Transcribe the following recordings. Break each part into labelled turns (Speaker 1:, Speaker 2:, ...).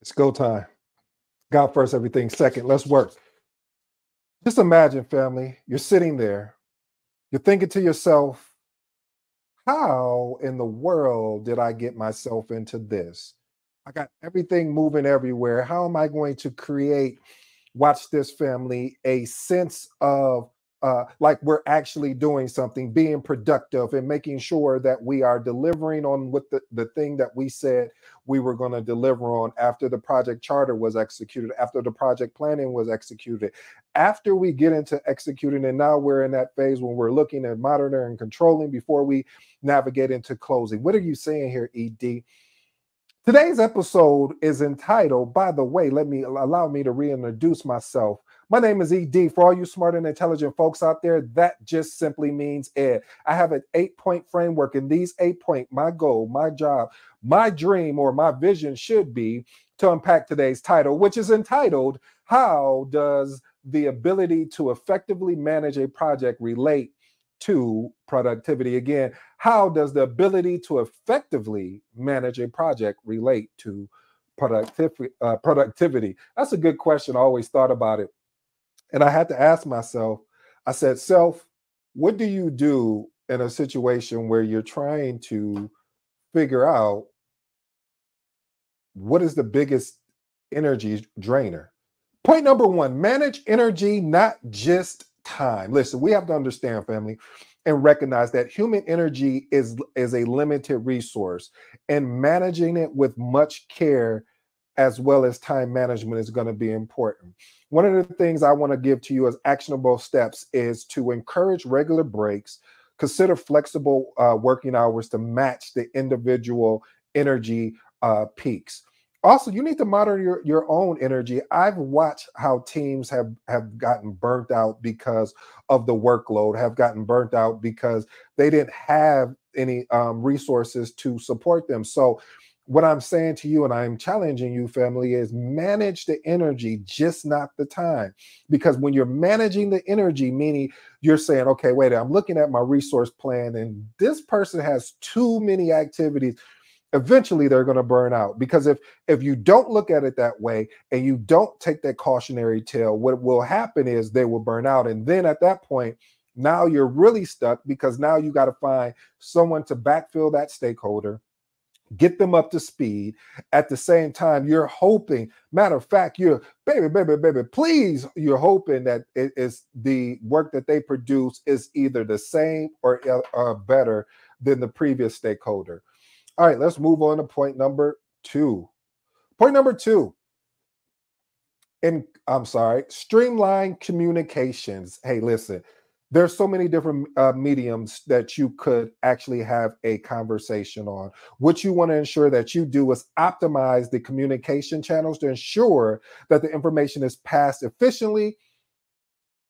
Speaker 1: It's go time. God first, everything second. Let's work. Just imagine, family, you're sitting there, you're thinking to yourself, how in the world did I get myself into this? I got everything moving everywhere. How am I going to create, watch this, family, a sense of like we're actually doing something, being productive and making sure that we are delivering on what the thing that we said we were going to deliver on after the project charter was executed, after the project planning was executed, after we get into executing. And now we're in that phase when we're looking at monitoring and controlling before we navigate into closing. What are you saying here, ED? Today's episode is entitled, by the way, allow me to reintroduce myself. My name is ED. For all you smart and intelligent folks out there, that just simply means Ed. I have an 8-point framework, and these 8-point, my goal, my job, my dream, or my vision should be to unpack today's title, which is entitled, How Does the Ability to Effectively Manage a Project Relate to Productivity? Again, how does the ability to effectively manage a project relate to productivity? That's a good question. I always thought about it. And I had to ask myself, I said, self, what do you do in a situation where you're trying to figure out what is the biggest energy drainer? Point number one, manage energy, not just time. Listen, we have to understand, family, and recognize that human energy is a limited resource, and managing it with much care as well as time management is going to be important. One of the things I want to give to you as actionable steps is to encourage regular breaks, consider flexible working hours to match the individual energy peaks. Also, you need to monitor your own energy. I've watched how teams have gotten burnt out because of the workload, have gotten burnt out because they didn't have any resources to support them. So what I'm saying to you, and I'm challenging you, family, is manage the energy, just not the time. Because when you're managing the energy, meaning you're saying, okay, wait, I'm looking at my resource plan and this person has too many activities, eventually they're going to burn out. Because if you don't look at it that way and you don't take that cautionary tale, what will happen is they will burn out. And then at that point, now you're really stuck, because now you got to find someone to backfill that stakeholder, get them up to speed. At the same time, you're hoping, matter of fact, you're, baby, please, you're hoping that it is the work that they produce is either the same or better than the previous stakeholder. All right, let's move on to point number two. Point number two, streamline communications. Hey, listen, there's so many different mediums that you could actually have a conversation on. What you want to ensure that you do is optimize the communication channels to ensure that the information is passed efficiently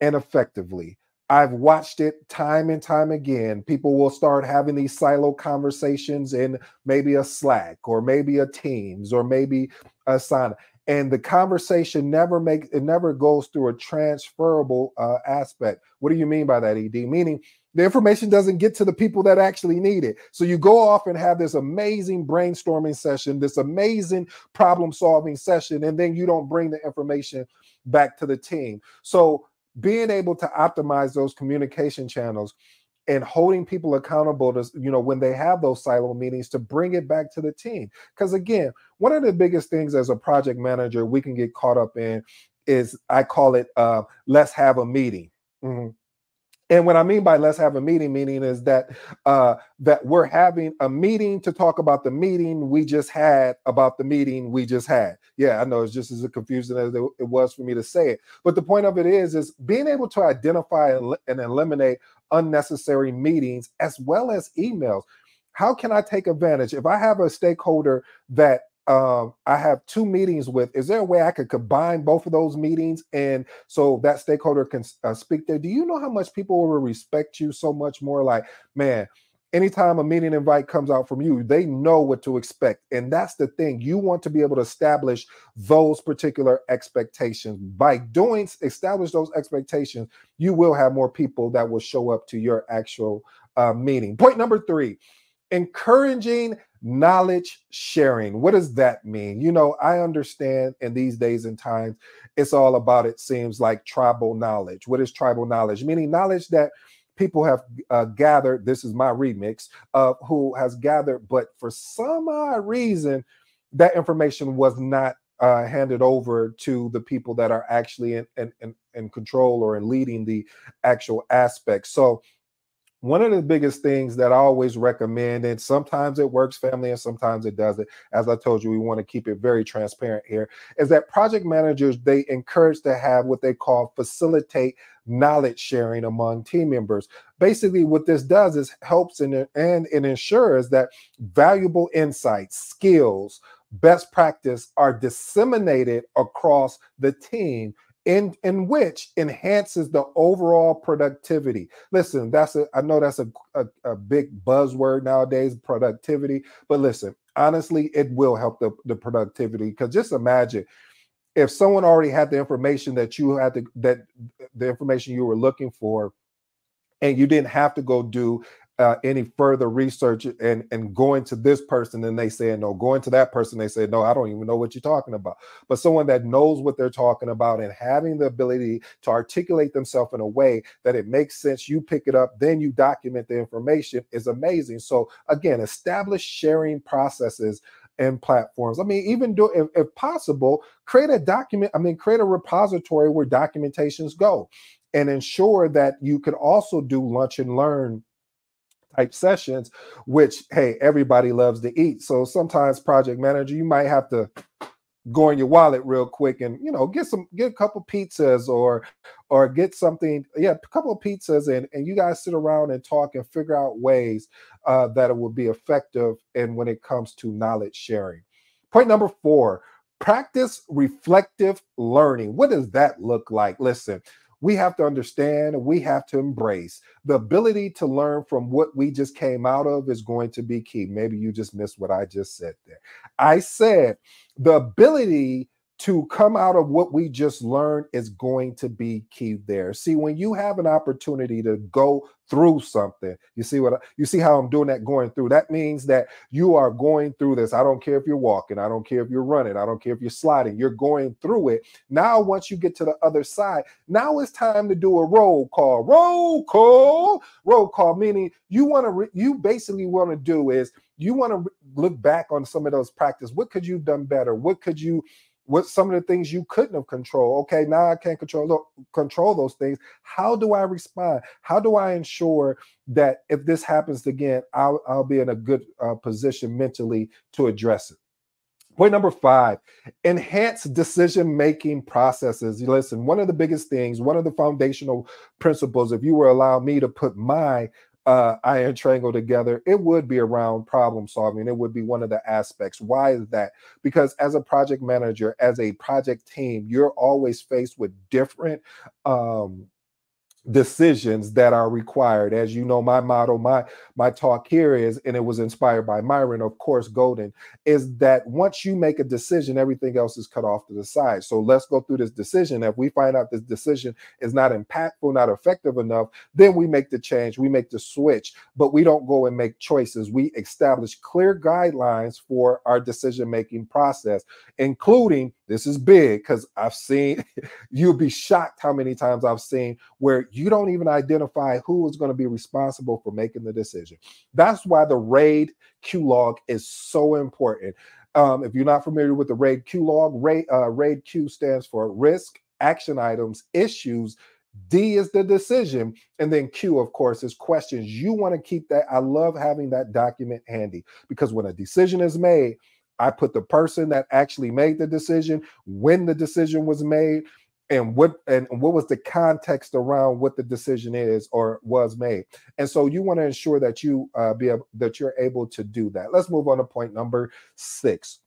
Speaker 1: and effectively. I've watched it time and time again. People will start having these silo conversations in maybe a Slack or maybe a Teams or maybe a Asana. And the conversation never goes through a transferable aspect. What do you mean by that, ED? Meaning the information doesn't get to the people that actually need it. So you go off and have this amazing brainstorming session, this amazing problem-solving session, and then you don't bring the information back to the team. So being able to optimize those communication channels and holding people accountable to, when they have those silo meetings, to bring it back to the team. Because again, one of the biggest things as a project manager we can get caught up in is, I call it, let's have a meeting. Mm-hmm. And what I mean by let's have a meeting, meaning is that that we're having a meeting to talk about the meeting we just had about the meeting we just had. Yeah, I know it's just as confusing as it was for me to say it. But the point of it is being able to identify and eliminate unnecessary meetings as well as emails. How can I take advantage? If I have a stakeholder that I have 2 meetings with, is there a way I could combine both of those meetings and so that stakeholder can speak there? Do you know how much people will respect you so much more? Like, man, anytime a meeting invite comes out from you, they know what to expect. And that's the thing. You want to be able to establish those particular expectations. By establish those expectations, you will have more people that will show up to your actual meeting. Point number 3, encouraging Knowledge sharing. What does that mean? You know, I understand in these days and times, it's all about, it seems like, tribal knowledge. What is tribal knowledge? Meaning knowledge that people have gathered. This is my remix of who has gathered, but for some odd reason, that information was not handed over to the people that are actually in control or in leading the actual aspects. So one of the biggest things that I always recommend, and sometimes it works, family, and sometimes it doesn't. As I told you, we want to keep it very transparent here, is that project managers, they encourage to have what they call facilitate knowledge sharing among team members. Basically, what this does is helps and it ensures that valuable insights, skills, best practice are disseminated across the team, in which enhances the overall productivity. Listen, I know that's a big buzzword nowadays, productivity, but listen, honestly, it will help the productivity, because just imagine if someone already had the information that you had that the information you were looking for, and you didn't have to go do any further research and going to this person and they say no, going to that person, they say no, I don't even know what you're talking about. But someone that knows what they're talking about and having the ability to articulate themselves in a way that it makes sense, you pick it up, then you document the information, is amazing. So again, establish sharing processes and platforms. I mean, even if possible, create a repository where documentations go, and ensure that you could also do lunch and learn type sessions, which, hey, everybody loves to eat. So sometimes, project manager, you might have to go in your wallet real quick and, you know, get a couple pizzas or get something, a couple of pizzas, and you guys sit around and talk and figure out ways that it will be effective and when it comes to knowledge sharing. Point number 4, practice reflective learning. What does that look like? Listen, we have to understand, we have to embrace the ability to learn from what we just came out of is going to be key. Maybe you just missed what I just said there. I said the ability to come out of what we just learned is going to be key there. See, when you have an opportunity to go through something, you see how I'm doing that, going through. That means that you are going through this. I don't care if you're walking, I don't care if you're running, I don't care if you're sliding, you're going through it. Now, once you get to the other side, now it's time to do a roll call. Roll call, meaning you basically want to do is you want to look back on some of those practices. What could you have done better? What some of the things you couldn't have controlled? Okay, now I can't control those things. How do I respond? How do I ensure that if this happens again, I'll be in a good position mentally to address it? Point number 5, enhance decision-making processes. Listen, one of the biggest things, one of the foundational principles, if you were allow me to put my iron triangle together, it would be around problem solving. It would be one of the aspects. Why is that? Because as a project manager, as a project team, you're always faced with different decisions that are required. As you know, my motto, my talk here is, and it was inspired by Myron, of course, Golden, is that once you make a decision, everything else is cut off to the side. So let's go through this decision. If we find out this decision is not impactful, not effective enough, then we make the change, we make the switch, but we don't go and make choices. We establish clear guidelines for our decision-making process, including, this is big because I've seen, you'll be shocked how many times I've seen where you don't even identify who is going to be responsible for making the decision. That's why the RAID Q log is so important. If you're not familiar with the RAID Q log, RAID Q stands for risk, action items, issues. D is the decision. And then Q, of course, is questions. You want to keep that. I love having that document handy, because when a decision is made, I put the person that actually made the decision, when the decision was made, and what was the context around what the decision is or was made. And so you want to ensure that you're able to do that. Let's move on to point number 6.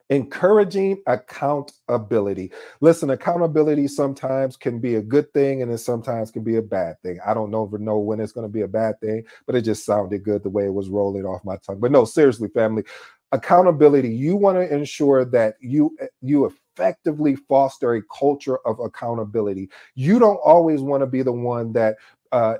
Speaker 1: Encouraging accountability. Listen, accountability sometimes can be a good thing and it sometimes can be a bad thing. I don't ever know when it's going to be a bad thing, but it just sounded good the way it was rolling off my tongue. But no, seriously, family, accountability, you want to ensure that you effectively foster a culture of accountability. You don't always want to be the one that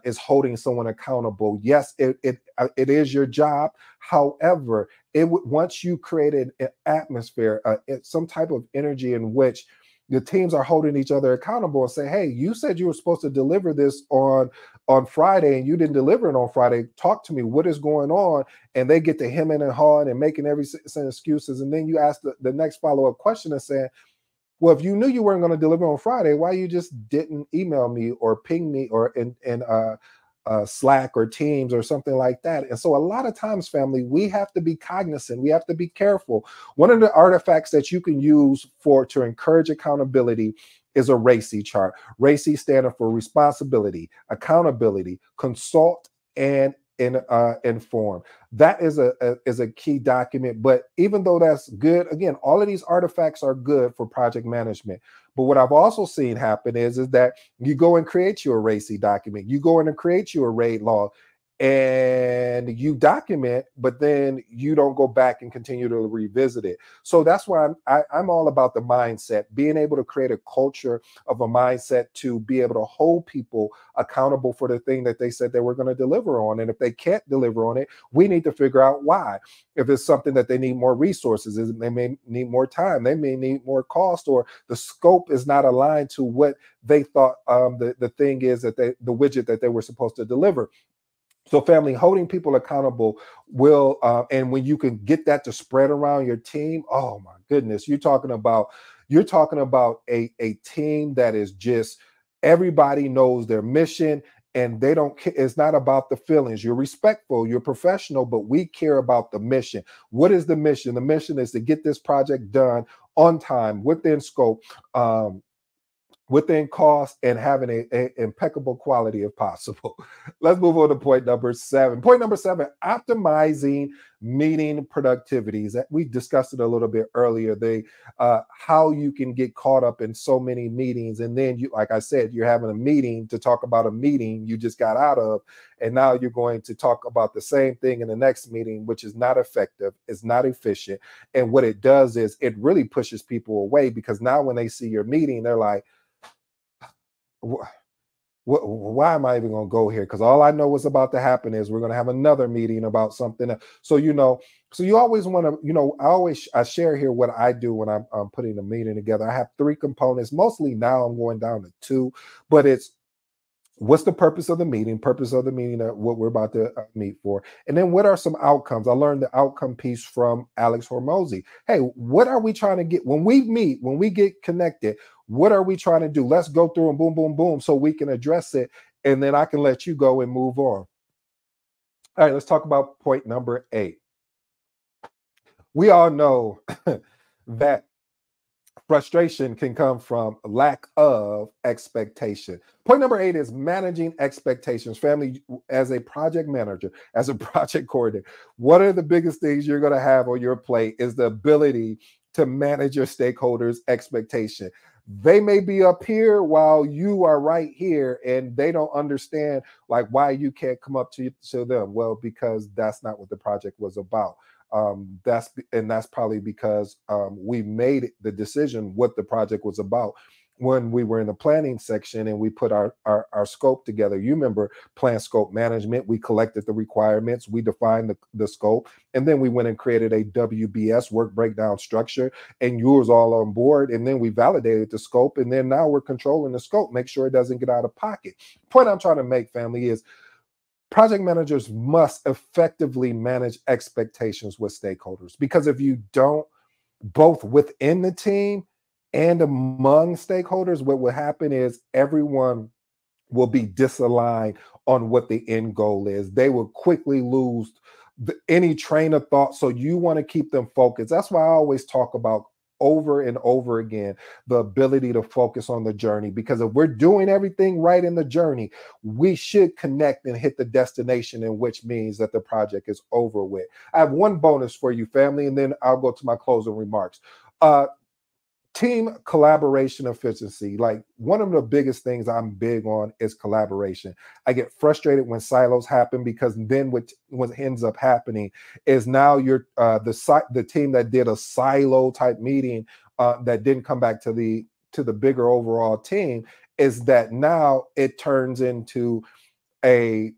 Speaker 1: is holding someone accountable. Yes, it is your job. However, once you created an atmosphere, some type of energy in which the teams are holding each other accountable and say, hey, you said you were supposed to deliver this on Friday and you didn't deliver it on Friday. Talk to me. What is going on? And they get to hemming and hawing and making every set excuses. And then you ask the next follow-up question and saying, well, if you knew you weren't going to deliver on Friday, why you just didn't email me or ping me or in Slack or Teams or something like that? And so a lot of times, family, we have to be cognizant. We have to be careful. One of the artifacts that you can use to encourage accountability is a RACI chart. RACI standing for responsibility, accountability, consult, and inform. That is a key document. But even though that's good, again, all of these artifacts are good for project management. But what I've also seen happen is that you go and create your RACI document, you go in and create your RAID log, and you document, but then you don't go back and continue to revisit it. So that's why I'm all about the mindset, being able to create a culture of a mindset to be able to hold people accountable for the thing that they said they were going to deliver on. And if they can't deliver on it, we need to figure out why. If it's something that they need more resources, they may need more time, they may need more cost, or the scope is not aligned to what they thought the thing is that the widget that they were supposed to deliver. So family, holding people accountable will, and when you can get that to spread around your team, oh my goodness, you're talking about a team that is just, everybody knows their mission and they don't, it's not about the feelings. You're respectful, you're professional, but we care about the mission. What is the mission? The mission is to get this project done on time, within scope, within cost, and having a impeccable quality if possible. Let's move on to point number 7. Point number 7, optimizing meeting productivities. We discussed it a little bit earlier. How you can get caught up in so many meetings, and then you, like I said, you're having a meeting to talk about a meeting you just got out of, and now you're going to talk about the same thing in the next meeting, which is not effective, it's not efficient, and what it does is it really pushes people away, because now when they see your meeting, they're like, why am I even going to go here? Because all I know what's about to happen is we're going to have another meeting about something. So, so you always want to, I share here what I do when I'm putting a meeting together. I have 3 components. Mostly now I'm going down to 2, but it's, what's the purpose of the meeting? What we're about to meet for. And then what are some outcomes? I learned the outcome piece from Alex Hormozy. Hey, what are we trying to get when we meet, when we get connected? What are we trying to do? Let's go through and boom, boom, boom, so we can address it. And then I can let you go and move on. All right, let's talk about point number 8. We all know that frustration can come from lack of expectation. Point number 8 is managing expectations. Family, as a project manager, as a project coordinator, one of the biggest things you're going to have on your plate is the ability to manage your stakeholders' expectation. They may be up here while you are right here, and they don't understand like why you can't come up to them. Well, because that's not what the project was about. That's probably because we made the decision what the project was about when we were in the planning section and we put our scope together. You remember plan scope management. We collected the requirements, we defined the scope, and then we went and created a WBS, work breakdown structure, and you was all on board, and then we validated the scope, and then now we're controlling the scope, make sure it doesn't get out of pocket. Point I'm trying to make, family, is project managers must effectively manage expectations with stakeholders, because if you don't, both within the team and among stakeholders, what will happen is everyone will be disaligned on what the end goal is. They will quickly lose any train of thought. So you want to keep them focused. That's why I always talk about over and over again the ability to focus on the journey, because if we're doing everything right in the journey, we should connect and hit the destination, in which means that the project is over with. I have one bonus for you, family, and then I'll go to my closing remarks. Team collaboration efficiency. Like, one of the biggest things I'm big on is collaboration. I get frustrated when silos happen, because then what ends up happening is now you're the team that did a silo type meeting that didn't come back to the bigger overall team, is that now it turns into a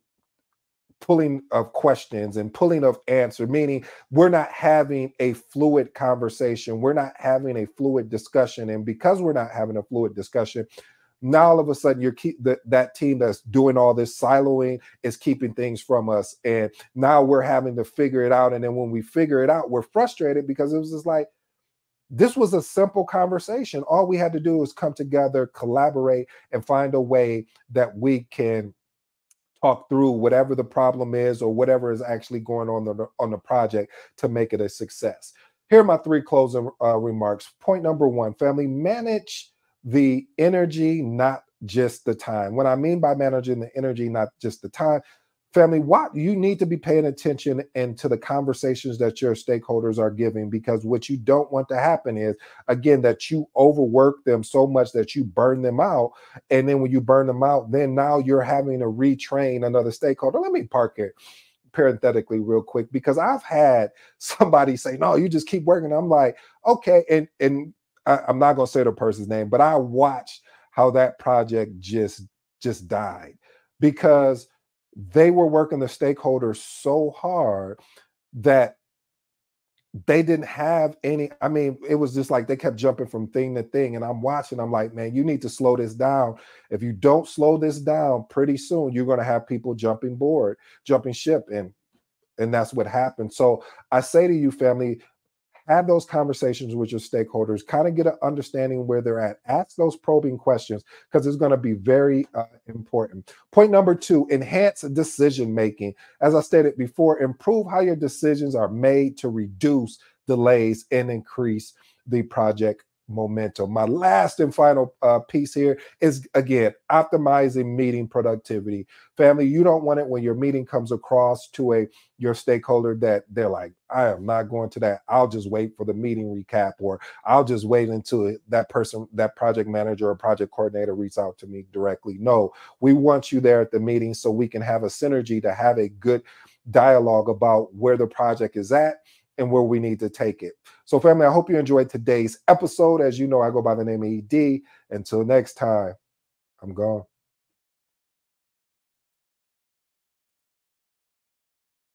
Speaker 1: pulling of questions and pulling of answer, meaning we're not having a fluid conversation. We're not having a fluid discussion. And because we're not having a fluid discussion, now all of a sudden that team that's doing all this siloing is keeping things from us. And now we're having to figure it out. And then when we figure it out, we're frustrated because it was just like, this was a simple conversation. All we had to do was come together, collaborate, and find a way that we can talk through whatever the problem is or whatever is actually going on the project to make it a success. Here are my three closing remarks. Point number one, family, manage the energy, not just the time. What I mean by managing the energy, not just the time, family, what you need to be paying attention into the conversations that your stakeholders are giving, because what you don't want to happen is, again, that you overwork them so much that you burn them out. And then when you burn them out, then now you're having to retrain another stakeholder. Let me park it parenthetically real quick, because I've had somebody say, no, you just keep working. I'm like, okay. And I'm not going to say the person's name, but I watched how that project just died because they were working the stakeholders so hard that they didn't have any, I mean, it was just like they kept jumping from thing to thing. And I'm watching, I'm like, man, you need to slow this down. If you don't slow this down, pretty soon you're going to have people jumping ship. And that's what happened. So I say to you, family, have those conversations with your stakeholders, kind of get an understanding where they're at. Ask those probing questions because it's going to be very important. Point number two, enhance decision-making. As I stated before, improve how your decisions are made to reduce delays and increase the project momentum. My last and final piece here is, again, optimizing meeting productivity. Family, you don't want it when your meeting comes across to your stakeholder that they're like, I am not going to that. I'll just wait for the meeting recap, or I'll just wait until that person, that project manager or project coordinator reaches out to me directly. No, we want you there at the meeting so we can have a synergy to have a good dialogue about where the project is at and where we need to take it. So family, I hope you enjoyed today's episode. As you know, I go by the name of ED. Until next time, I'm gone.